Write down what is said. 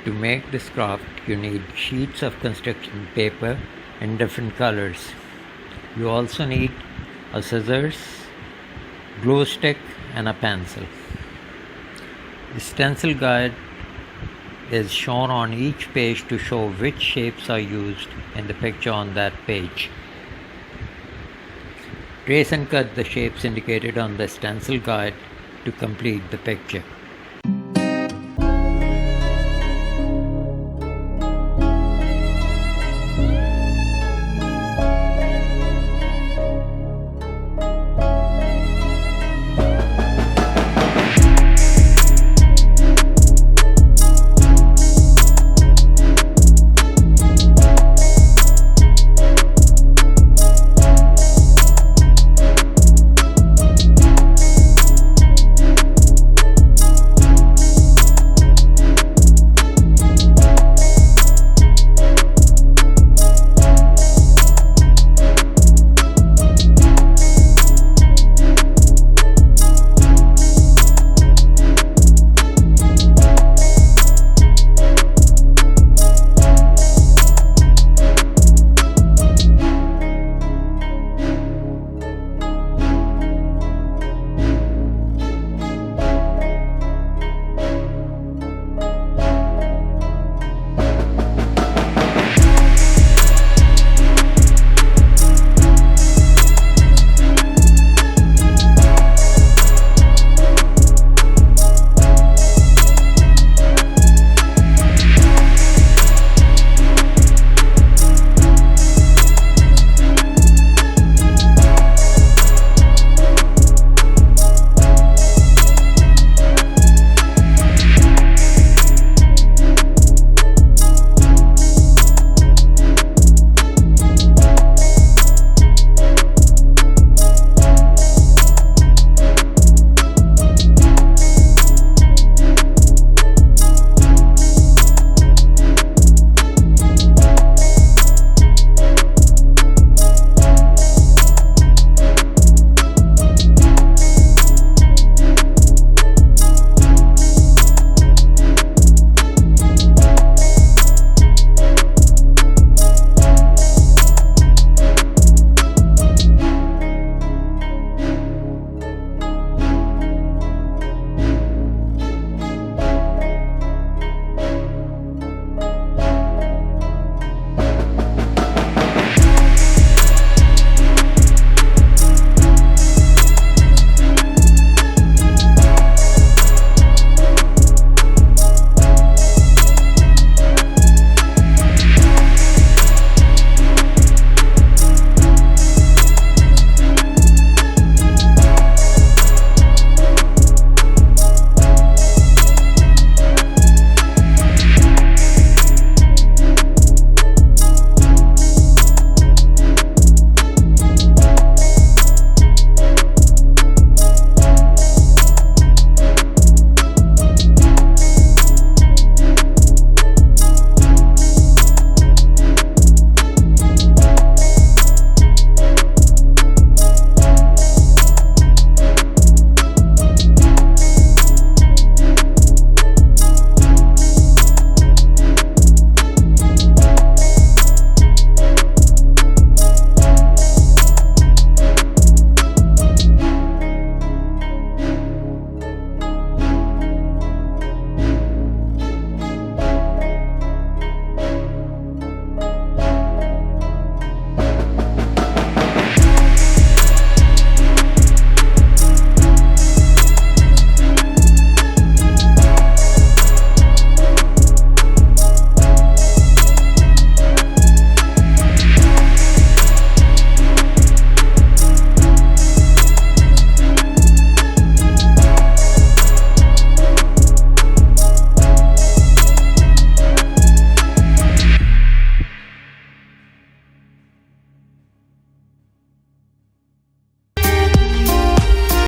To make this craft, you need sheets of construction paper in different colors. You also need a scissors, glue stick and a pencil. The stencil guide is shown on each page to show which shapes are used in the picture on that page. Trace and cut the shapes indicated on the stencil guide to complete the picture.